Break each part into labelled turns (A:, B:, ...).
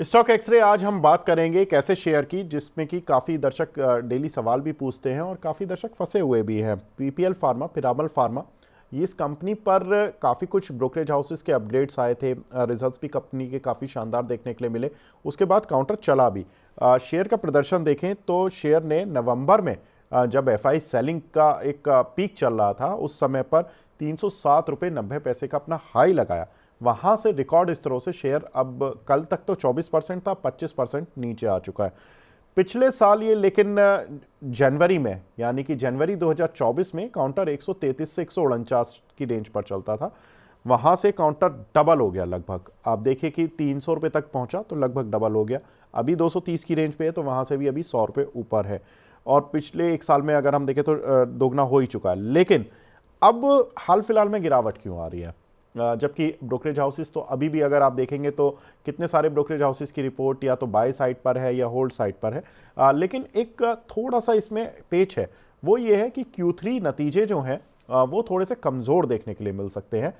A: Stock x ray आज हम बात करेंगे एक ऐसे शेयर की जिसमें कि काफ़ी दर्शक डेली सवाल भी पूछते हैं और काफ़ी दर्शक फंसे हुए भी हैं। पीपीएल फार्मा, पिरामल फार्मा, ये इस कंपनी पर काफ़ी कुछ ब्रोकरेज हाउसेस के अपग्रेड्स आए थे। रिजल्ट्स भी कंपनी के काफ़ी शानदार देखने के लिए मिले। उसके बाद काउंटर चला भी। शेयर का प्रदर्शन देखें तो शेयर ने नवंबर में जब एफआई सेलिंग का एक पीक चल रहा था उस समय पर 307 रुपये 90 पैसे का अपना हाई लगाया। वहां से रिकॉर्ड स्तरों से शेयर अब कल तक तो 24% था, 25% नीचे आ चुका है। पिछले साल ये लेकिन जनवरी में यानी कि जनवरी 2024 में काउंटर 133 से 149 की रेंज पर चलता था। वहां से काउंटर डबल हो गया लगभग। आप देखिए कि 300 रुपये तक पहुंचा तो लगभग डबल हो गया। अभी 230 की रेंज पे है तो वहां से भी अभी 100 रुपये ऊपर है। और पिछले एक साल में अगर हम देखें तो दोगुना हो ही चुका है। लेकिन अब हाल फिलहाल में गिरावट क्यों आ रही है? जबकि ब्रोकरेज हाउसेस तो अभी भी अगर आप देखेंगे तो कितने सारे ब्रोकरेज हाउसेस की रिपोर्ट या तो बाय साइड पर है या होल्ड साइड पर है। लेकिन एक थोड़ा सा इसमें पेच है, वो ये है कि Q3 नतीजे जो हैं वो थोड़े से कमज़ोर देखने के लिए मिल सकते हैं।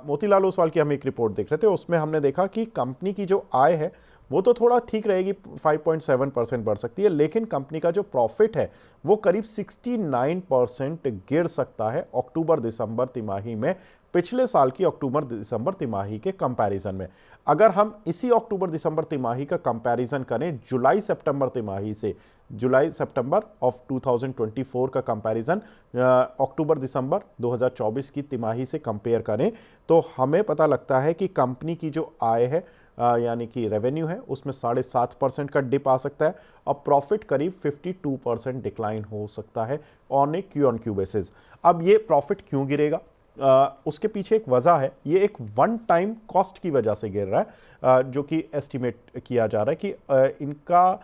A: मोतीलाल ओसवाल की हम एक रिपोर्ट देख रहे थे, उसमें हमने देखा कि कंपनी की जो आय है वो तो थोड़ा ठीक रहेगी, 5.7% बढ़ सकती है, लेकिन कंपनी का जो प्रॉफिट है वो करीब 69% गिर सकता है अक्टूबर दिसंबर तिमाही में, पिछले साल की अक्टूबर दिसंबर तिमाही के कंपैरिजन में। अगर हम इसी अक्टूबर दिसंबर तिमाही का कंपैरिजन करें जुलाई सितंबर तिमाही से, जुलाई सितंबर ऑफ 2024 का कंपैरिजन अक्टूबर दिसंबर 2024 की तिमाही से कंपेयर करें तो हमें पता लगता है कि कंपनी की जो आय है यानी कि रेवेन्यू है उसमें 7.5% का डिप आ सकता है और प्रॉफिट करीब 52% डिक्लाइन हो सकता है on A Q on Q basis. अब ये प्रॉफिट क्यों गिरेगा? उसके पीछे एक वजह है, ये एक वन टाइम कॉस्ट की वजह से गिर रहा है, जो कि एस्टिमेट किया जा रहा है कि इनका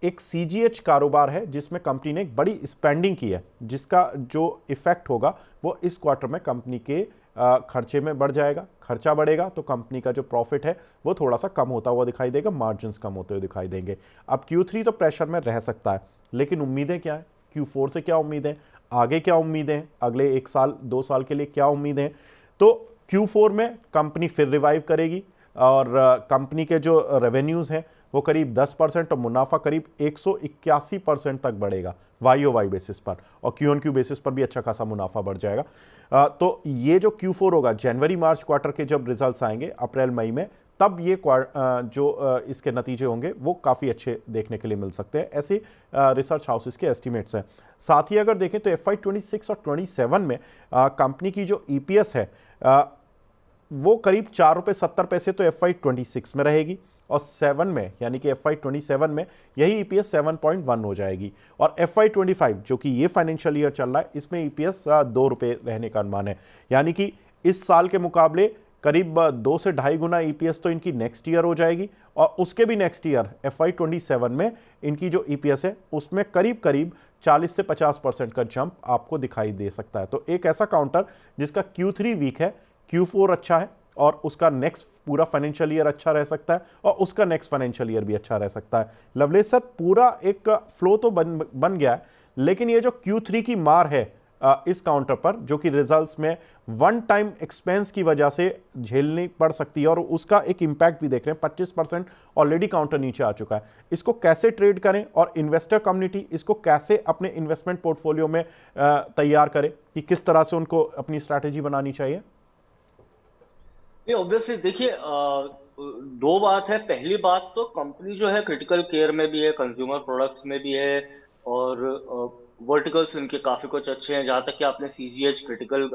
A: एक सीजीएच कारोबार है जिसमें कंपनी ने एक बड़ी स्पेंडिंग की है, जिसका जो इफेक्ट होगा वो इस क्वार्टर में कंपनी के खर्चे में बढ़ जाएगा। खर्चा बढ़ेगा तो कंपनी का जो प्रॉफिट है वो थोड़ा सा कम होता हुआ दिखाई देगा, मार्जिन्स कम होते हुए दिखाई देंगे। अब Q3 तो प्रेशर में रह सकता है, लेकिन उम्मीदें क्या है? Q4 से क्या उम्मीदें, आगे क्या उम्मीदें, अगले 1 साल 2 साल के लिए क्या उम्मीदें? तो Q4 में कंपनी फिर रिवाइव करेगी और कंपनी के जो रेवेन्यूज़ हैं वो करीब 10% और मुनाफा करीब 181% तक बढ़ेगा YOY बेसिस पर, और Q-on-Q बेसिस पर भी अच्छा खासा मुनाफा बढ़ जाएगा। तो ये जो Q4 होगा, जनवरी मार्च क्वार्टर के जब रिजल्ट्स आएंगे अप्रैल मई में, तब ये जो इसके नतीजे होंगे वो काफ़ी अच्छे देखने के लिए मिल सकते हैं, ऐसे रिसर्च हाउसेस के एस्टिमेट्स हैं। साथ ही अगर देखें तो FY26 और 27 में कंपनी की जो EPS है वो करीब 4.70 रुपये तो FY26 में रहेगी और 7 में यानी कि FY27 में यही EPS 7.1 हो जाएगी, और FY25 जो कि ये फाइनेंशियल ईयर चल रहा है इसमें EPS 2 रुपये रहने का अनुमान है। यानी कि इस साल के मुकाबले करीब 2 से ढाई गुना EPS तो इनकी नेक्स्ट ईयर हो जाएगी, और उसके भी नेक्स्ट ईयर FY27 में इनकी जो EPS है उसमें करीब करीब 40 से 50% का जंप आपको दिखाई दे सकता है। तो एक ऐसा काउंटर जिसका Q3 वीक है, Q4 अच्छा है और उसका नेक्स्ट पूरा फाइनेंशियल ईयर अच्छा रह सकता है और उसका नेक्स्ट फाइनेंशियल ईयर भी अच्छा रह सकता है। लवलेश सर, पूरा एक फ्लो तो बन गया है, लेकिन ये जो Q3 की मार है इस काउंटर पर, जो कि रिजल्ट्स में वन टाइम एक्सपेंस की वजह से झेलनी पड़ सकती है और उसका एक इंपैक्ट भी देख रहे हैं, 25% ऑलरेडी काउंटर नीचे आ चुका है। इसको कैसे ट्रेड करें और इन्वेस्टर कम्युनिटी इसको कैसे अपने इन्वेस्टमेंट पोर्टफोलियो में तैयार करे कि किस तरह से उनको अपनी स्ट्रैटेजी बनानी चाहिए?
B: ये ऑब्वियसली देखिए, दो बात है। पहली बात तो कंपनी जो है क्रिटिकल केयर में भी है, कंज्यूमर प्रोडक्ट्स में भी है, और वर्टिकल्स इनके काफी कुछ अच्छे हैं। जहां तक कि आपने सीजीएच क्रिटिकल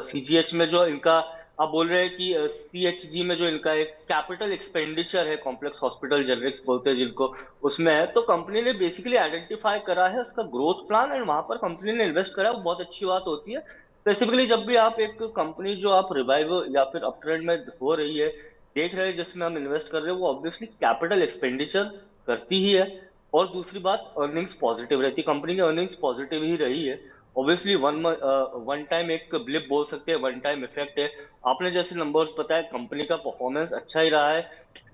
B: सीजीएच में जो इनका आप बोल रहे हैं कि सीएचजी में जो इनका एक कैपिटल एक्सपेंडिचर है, कॉम्प्लेक्स हॉस्पिटल जेनरिक्स बोलते हैं जिनको, उसमें है। तो कंपनी ने बेसिकली आइडेंटिफाई करा है उसका ग्रोथ प्लान, एंड वहां पर कंपनी ने इन्वेस्ट करा है, वो बहुत अच्छी बात होती है। स्पेसिफिकली जब भी आप एक कंपनी जो आप रिवाइव या फिर अपट्रेंड में हो रही है देख रहे हैं, जिसमें हम इन्वेस्ट कर रहे हैं, वो ऑब्वियसली कैपिटल एक्सपेंडिचर करती ही है। और दूसरी बात, अर्निंग्स पॉजिटिव रहती है, कंपनी की अर्निंग्स पॉजिटिव ही रही है। ऑब्वियसली वन टाइम एक ब्लिप बोल सकते हैं, वन टाइम इफेक्ट है। आपने जैसे नंबर्स बताया, कंपनी का परफॉर्मेंस अच्छा ही रहा है।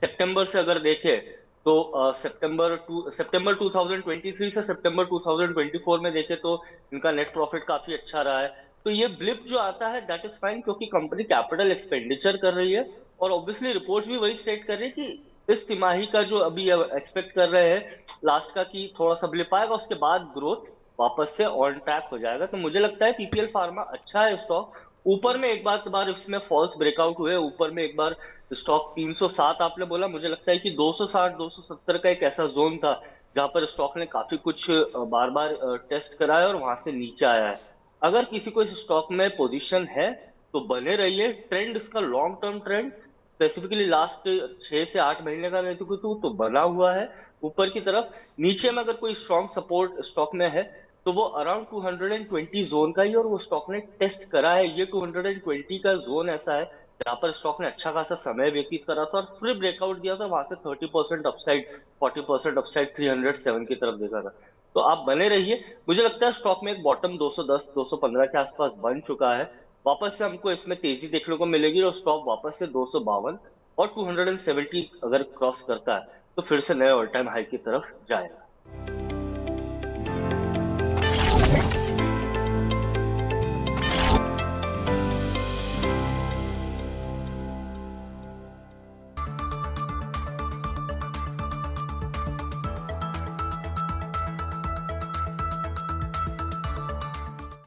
B: सितंबर से अगर देखें तो सितंबर 2023 से सितंबर 2024 में देखें तो इनका नेट प्रॉफिट काफी अच्छा रहा है। तो ये ब्लिप जो आता है दैट इज फाइन, क्योंकि कंपनी कैपिटल एक्सपेंडिचर कर रही है और ऑब्वियसली रिपोर्ट्स भी वही स्टेट कर रहे हैं कि इस तिमाही का जो अभी एक्सपेक्ट कर रहे हैं लास्ट का कि थोड़ा सा ब्लिप आएगा, उसके बाद ग्रोथ वापस से ऑन ट्रैक हो जाएगा। तो मुझे लगता है पीपीएल फार्मा अच्छा है स्टॉक। ऊपर में एक बार इसमें फॉल्स ब्रेकआउट हुए, ऊपर में एक बार स्टॉक 307 आपने बोला, मुझे लगता है कि 260 270 का एक ऐसा जोन था जहां पर स्टॉक ने काफी कुछ बार बार टेस्ट कराया और वहां से नीचे आया है। अगर किसी को इस स्टॉक में पोजीशन है तो बने रहिए। ट्रेंड इसका long term trend specifically last 6 से 8 महीने का मैं तो बना हुआ है ऊपर की तरफ। नीचे में अगर कोई स्ट्रॉन्ग सपोर्ट स्टॉक में है तो वो अराउंड 220 जोन का ही, और वो स्टॉक ने टेस्ट करा है। ये 220 का जोन ऐसा है जहां पर स्टॉक ने अच्छा खासा समय व्यतीत करा था और फिर ब्रेकआउट दिया था, वहां से 30% अपसाइड, 40% अपसाइड 307 की तरफ देखा था। तो आप बने रहिए। मुझे लगता है स्टॉक में एक बॉटम 210 215 के आसपास बन चुका है। वापस से हमको इसमें तेजी देखने को मिलेगी और स्टॉक वापस से 252 और 270 अगर क्रॉस करता है तो फिर से नए ऑल टाइम हाई की तरफ जाएगा।